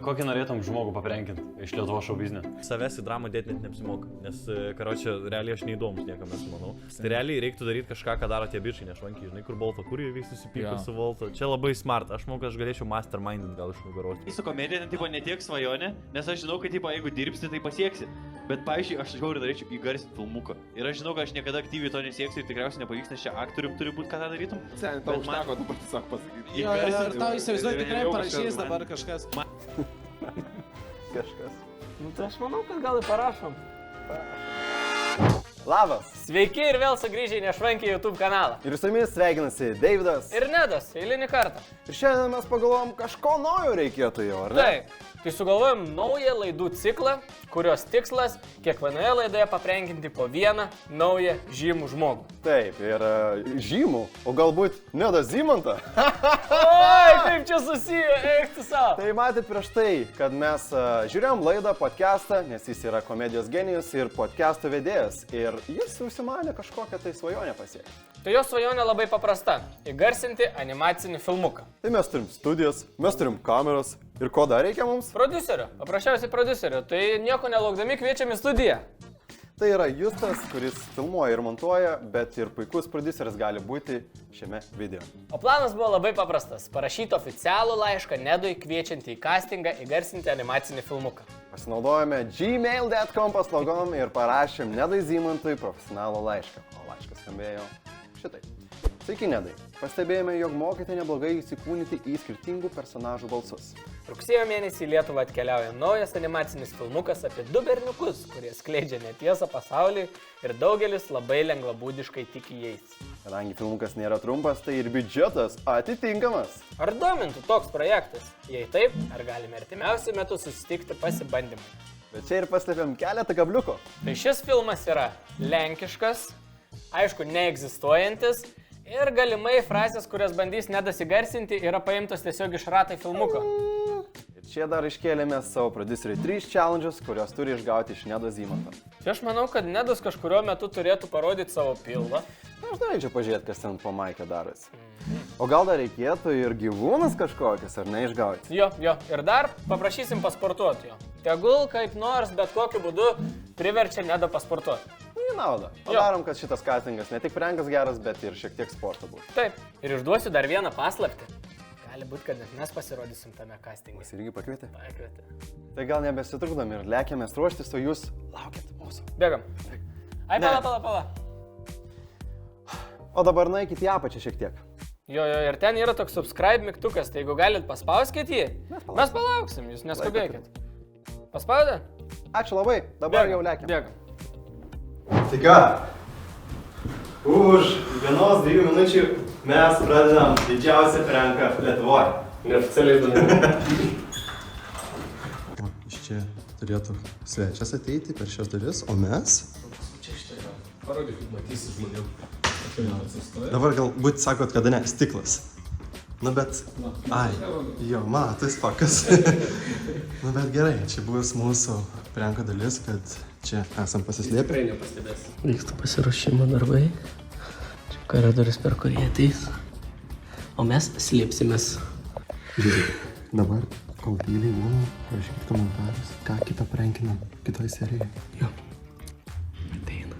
Kokį norėtum žmogų paprenkinti iš Lietuvos šou biznio? Savęs į dramą dėti net neapsimoka, nes, karočią, realiai aš neįdomus niekam esu, manau. Tai realiai reiktų daryti kažką, ką daro tie bičiai nešvankiai, žinai, kur Bolto, kur jie vis susipyko su Volto. Čia labai smart, aš manau, kad aš galėčiau mastermindint gal iš nugaros. Su komedija, tipo, ne tiek svajonė, nes aš žinau, kad, tipo, jeigu dirbsi, tai pasieksi. Bet, pavyzdžiui, aš žiauriai norėčiau įgarsinti filmuką. Ir aš žinau, kad aš niekada aktyviai to nesieksiu ir tikriausiai nepavyks, nes čia aktorium turi būti, ką tą darytum. Sen, tau užteko dabar tiesiog pasakyti. Ir tau įsivaizduoju, tikrai parašys dabar kažkas. Kažkas. Nu tai aš manau, kad gal ir parašom. Labas. Sveiki ir vėl sugrįžę į Nešvankiai YouTube kanalą. Ir su jumis sveikinasi Deividas. Ir Nedas, eilinį kartą. Ir šiandien mes pagalvojom, kažko naujo reikėtų jau, ar ne? Taip, tai sugalvojom naują laidų ciklą, kurios tikslas kiekvienoje laidoje paprenkinti po vieną naują žymų žmogų. Taip, ir žymų, o galbūt Nedas Zymantą. Oi, kaip čia susiję, eik tu savo. Tai matėt prieš tai, kad mes žiūrėjom laidą, podcastą, nes jis yra komedijos genijus ir podcastų vedėjas. Ir jis užsimanė kažkokią tai svajonę pasiekti. Tai jo svajonė labai paprasta – įgarsinti animacinį filmuką. Tai mes turim studijas, mes turim kameras ir ko dar reikia mums? Prodiuserio, paprasčiausiai prodiuserio, tai nieko nelaukdami kviečiam į studiją. Tai yra Justas, kuris filmuoja ir montuoja, bet ir puikus prodiuseris gali būti šiame video. O planas buvo labai paprastas – parašyti oficialų laišką Nedui kviečiantį į castingą įgarsinti animacinį filmuką. Pasinaudojame gmail.com paslaugom ir parašėm Nedai Zymantui profesionalų laišką. O laiškas skambėjo šitai. Sveiki, Nedai. Pastebėjome, jog mokate neblogai įsikūnyti į skirtingų personažų balsus. Rugsėjo mėnesį į Lietuvą atkeliauja naujas animacinis filmukas apie du berniukus, kurie skleidžia netiesą pasauliui ir daugelis labai lengvabūdiškai tiki jais. Kadangi filmukas nėra trumpas, tai ir biudžetas atitinkamas. Ar domintų toks projektas? Jei taip, ar galime artimiausiu metu susitikti pasibandymui? Bet čia ir paslėpėm keletą kabliukų. Tai šis filmas yra lenkiškas, aišku, neegzistuojantis ir galimai frazės, kurias bandys Nedas įgarsinti, yra paimtos tiesiog iš ratai filmuko. Ir čia dar iškėlėme savo prodiuseriui 3 challenges, kurios turi išgauti iš Nedo Zymanto. Čia aš manau, kad Nedas kažkurio metu turėtų parodyti savo pilvą. Aš norėčiau pažiūrėti, kas ten po Maike darosi. O gal dar reikėtų ir gyvūnas kažkokias, ar ne, išgauti? Jo, ir dar paprašysim pasportuoti jo. Tegul kaip nors, bet kokiu būdu priverčia Nedą pasportuoti. Į naudą. Padarom, kad šitas castingas ne tik prankas geras, bet ir šiek tiek sporto bus. Taip, ir išduosiu dar vieną paslaptį. Gali būti, kad net mes pasirodysim tame castingui. Jūs irgi pakvietė? Pakvietė. Tai gal nebesitrukdom ir lėkėmės ruoštis, o jūs laukit mūsų. Bėgam. Ai, pala. O dabar nueikit į apačią šiek tiek. Jo, ir ten yra toks subscribe mygtukas, tai jeigu galit paspauskit jį, mes palauksim, jūs neskubėkit. Paspaudė? Ačiū labai, dabar jau lėkėm. Bėgam. Tai ką, už 1-2 minučių mes pradedam didžiausią pranką Lietuvoje. Neoficialiai duomenų. Iš čia turėtų svečias ateiti per šias duris, o mes... Čia šitą yra. Parodyk, matysi žmonėm. Dabar galbūt sakot, kad ne, stiklas. Nu bet... Ai, jo, matas fakas. Nu bet gerai, čia bus mūsų pranko dalis, kad čia esam pasislėpę. Tikrai nepastebės. Vyksta pasiruošimo darbai. Čia koridorius, per kurį ateis. O mes slėpsimės. Žiūrėk, dabar, kol tyliai būna, rašykit komentarus, ką kitą prankinam kitoj serijoje. Jo. Ateina.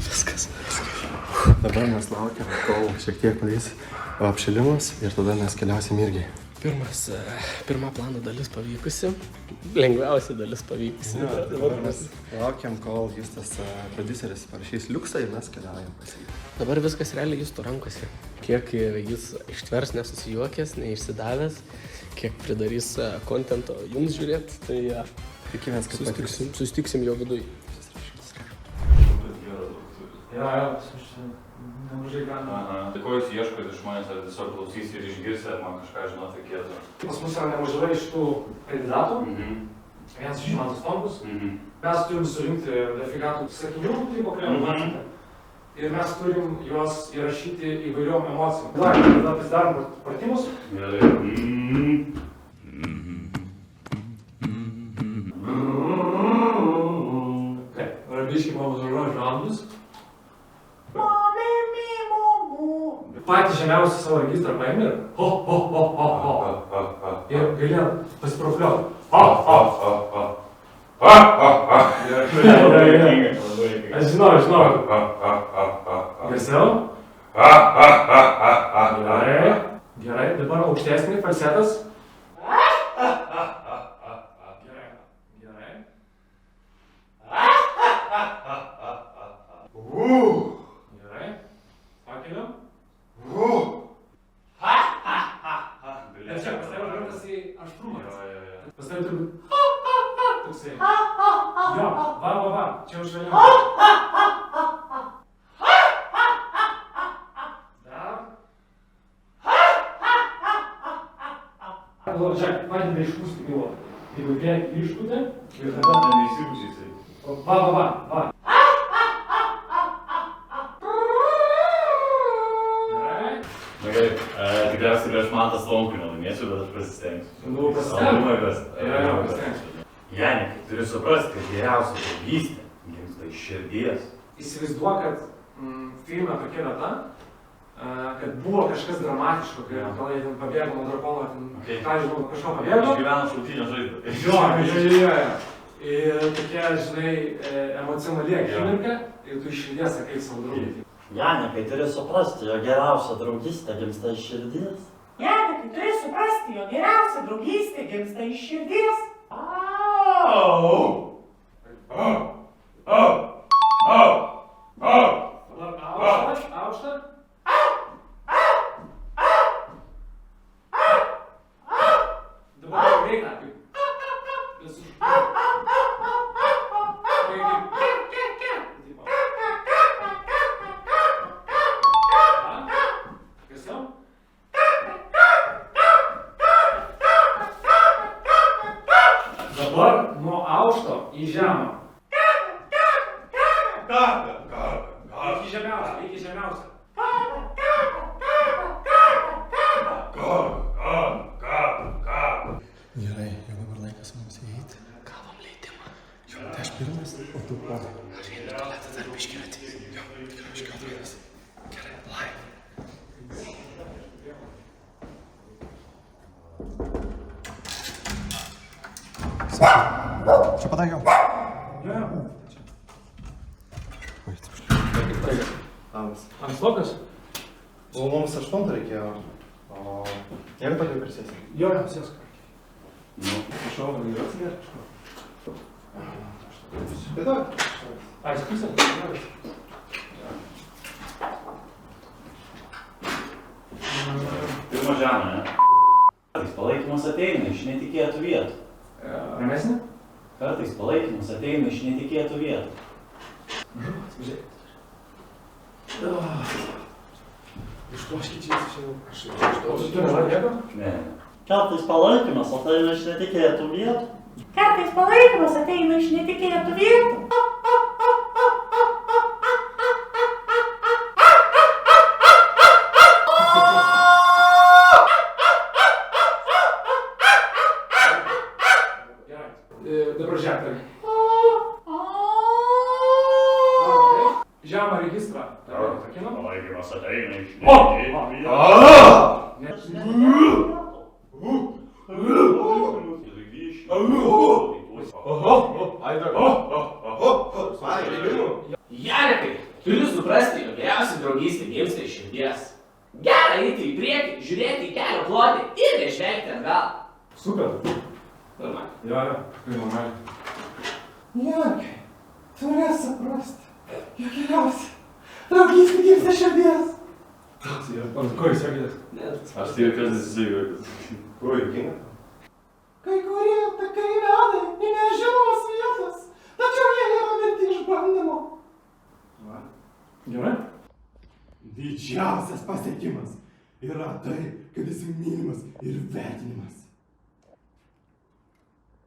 Viskas. Dabar mes laukiam, kol šiek tiek praeis apšilimas ir tada mes keliausim irgi. Pirma plano dalis pavykusi. Lengviausia dalis pavykusi. Dabar mes laukiam, kol Justas prodiuseris parašys liuksą ir mes keliaujam pas jį. Dabar viskas realiai Justo rankose. Kiek jis ištvers nesusijuokęs, neišsidavęs, kiek pridarys kontento jums žiūrėt, tai Tikimės, kad susitiksim jo viduj. Nemažai galima. Tai ko jūs ieškote žmonės, ar tiesiog klausys ir išgirs, ar man kažką žinot reikėtų? Pas mus yra nemažai šitų kandidatų. Vienas iš jų Mantas Tomkus. Mes turim surinkti defigatų sakinių, tipo kuriam matėte. Ir mes turim juos įrašyti įvairiom emocijom. Tada pasidarom pratimus. Gerai. žemiausią savo registrą paėmė ir ir galėjo pasiprofiliuoti. Aš žinau. Garsiau? Gerai, dabar aukštesnį falsetas. Gerai. Gerai. Pakeliam. Ir čia pastaviau rankas į aštrumą. Pastaviau turbūt. Toksai. Jo, va. Čia jau švelniau. Dar. Galvoju, žiūrėk, padeda išpūsti pilotą. Jeigu vėl išpūtė, ir tada... Neįsipusiai. Va. Na gerai, tikriausiai prieš man tas lonkų nelaimėsiu, bet aš pasistengsiu. Nu, pasistengsiu. Pasistengsiu. Janik, turi suprasti, kad geriausia draugystė gimsta iš širdies. Įsivaizduok, kad filme tokia vieta, kad buvo kažkas dramatiško, kai gal jie ten pabėgo nuo drakono, ką žinau, kažko pabėgo. Išgyveno šautinio žaizdą. Jo. Ir tokia, žinai, emocionali akimirka ir tu iš širdies sakai savo draugį. Janikai, turi suprasti, jo geriausia draugystė gimsta iš širdies. Janikai, turi suprasti, jo geriausia draugystė gimsta iš širdies. Aukštą. Dabar greitą. Dabar nuo aukšto į žemą. Iki žemiausio. Gerai, jau dabar laikas mums įeiti. Gavom leidimą. Jo, tai aš pirmas, o tu po. Aš einu tualetą dar biškį ateisiu. Jo, tikrai biškį atrodas. Gerai, lai. Čia pataikiau. Ankstokas? O mums 8 reikėjo. O jeigu tokia prisėsi? Jo, sėsk. Prašau, važiuoju atsigerti kažko. Tai daug. Ai, skysė? Pirma žemė, ne? Kartais palaikymas ateina iš netikėtų vietų. Ramesnė? Kartais palaikymas ateina iš netikėtų vietų. Iškloškyčiai šiandien. O tu turi nėgo? Ne. Kartais palaikymas ateina iš netikėtų vietų. Kartais palaikymas ateina iš netikėtų vietų. Dabar žiūrėk. Žemą registrą. Palaikymas ateina iš Janikai, turi suprasti, jog geriausia draugystė gimsta iš širdies. Gera eiti į priekį, žiūrėti į kelio plotį ir nežvelgti atgal. Super. Normaliai. Jo, tai normaliai. Janikai, turi suprasti, jog geriausia draugystė gimsta iš širdies. O ko jūs juokitės? Aš tai jokios nesijuokiu. Ko juokinga? Kai kurie takai veda į nežinomas vietas, tačiau jie yra verti išbandymo. Gerai? Didžiausias pasiekimas yra tai, kad esi mylimas ir vertinimas.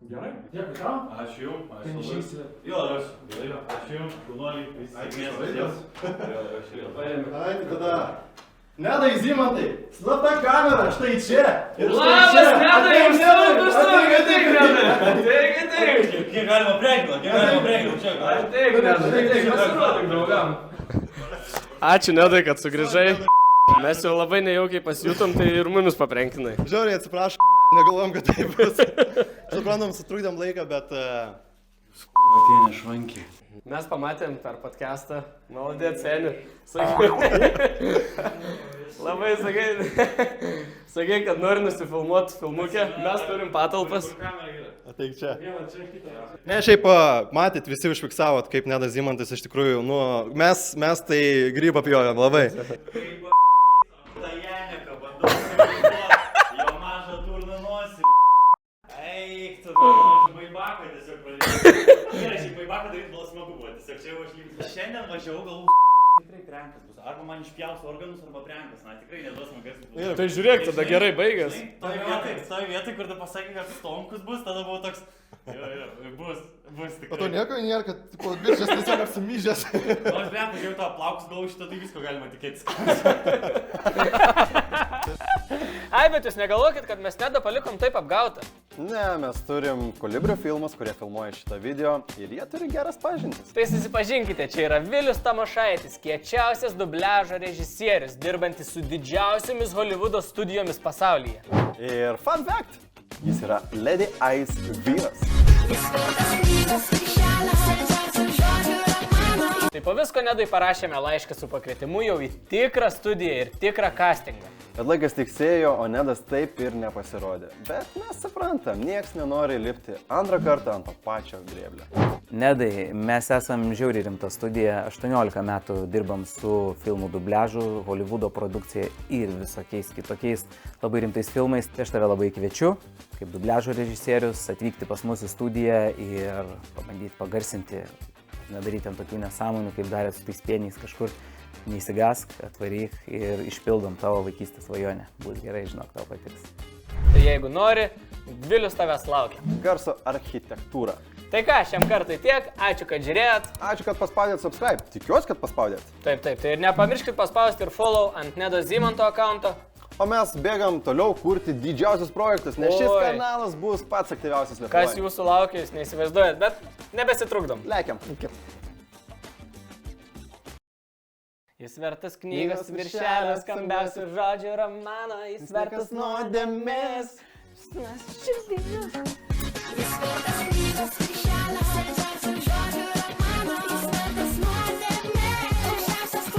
Gerai. Dėkui tau. Ačiū jums. Tai neišeisi. Jo, rasiu. Gerai, ačiū jums. Jaunuoliai, visi sėkmės visiems. Ai, tai tada. Nedai, Zimantai, slapta kamera, štai čia. Labas, Nedai, išsilakus tu, ateik, Nedai. Ateik. Kiek galima prieglą, čia. Ateik, Nedai, pasirodyk draugam. Ačiū, Nedai, kad sugrįžai. Mes jau labai nejaukiai pasijutom, tai ir mumis paprenkinai. Žiauriai atsiprašau, negalvom, kad tai bus. Suprantam, sutrukdėm laiką, bet... Atėnė švankiai. Mes pamatėm per podcastą, maladėt seni. Labai sakai, kad nori nusifilmuoti filmukę, mes turim patalpas. Ateik čia. Ne, šiaip matėt, visi užfiksavot, kaip Nedas Zimantas iš tikrųjų, nu, mes tai grybą pjovėm labai. Ta Janika, bandau įsivaizduoti, jo mažą durną nosį. Eik, tu baibaką tiesiog pradėjau. Gerai, šiaip baibaką daryti buvo smagu buvo, tiesiog čia jau aš lygiai. Šiandien važiavau, galvų tikrai prenkas bus. Arba man išpjaus organus, arba prenkas. Na, tikrai neduos man garsiai. Tai žiūrėk, tada gerai baigęs. Toj vietoj, kur tu pasakė, kad stonkus bus, tada buvau toks... Bus tikrai. O to nieko nėra, kad tipo biržas tiesiog apsimyžęs. O aš bent jau to plaukus galvo šitą, tai visko galima tikėtis. Ai, bet jūs negalvokit, kad mes Nedą palikom taip apgautą. Ne, mes turim Kolibrio filmus, kurie filmuoja šitą video ir jie turi geras pažintis. Tai susipažinkite, čia yra Vilius Tamošaitis, kiečiausias dubliažo režisierius, dirbantis su didžiausiomis Hollywoodo studijomis pasaulyje. Ir fun fact, jis yra Lady Ice vyras. Tai po visko Nedai parašėme laišką su pakvietimu jau į tikrą studiją ir tikrą castingą. Bet laikas tiksėjo, o Nedas taip ir nepasirodė. Bet mes suprantam, nieks nenori lipti antrą kartą ant to pačio grėblio. Nedai, mes esam žiauriai rimta studija, 18 metų dirbam su filmų dubliažu, Hollywoodo produkcija ir visokiais kitokiais labai rimtais filmais. Tai aš tave labai kviečiu, kaip dubliažo režisierius, atvykti pas mus į studiją ir pabandyti pagarsinti, nedaryti ant tokių nesąmonių, kaip darė su tais pieniais kažkur. Neįsigask, atvaryk ir išpildom tavo vaikystės svajonę. Bus gerai, žinok, tau patiks. Tai jeigu nori, Vilius tavęs laukia. Garso architektūra. Tai ką, šiam kartui tiek, ačiū, kad žiūrėjot. Ačiū, kad paspaudėt subscribe. Tikiuosi, kad paspaudėt. Taip, tai ir nepamirškit paspausti ir follow ant Nedos Zimanto accounto. O mes bėgam toliau kurti didžiausius projektus, nes šis kanalas bus pats aktyviausias Lietuvoje. Kas jūsų laukia, jūs neįsivaizduojat, bet nebesitrukdom. Lekiam. Jis vertas knygos viršelio, skambiausių žodžių romano, jis vertas nuodėmės. Jis vertas knygos viršelio.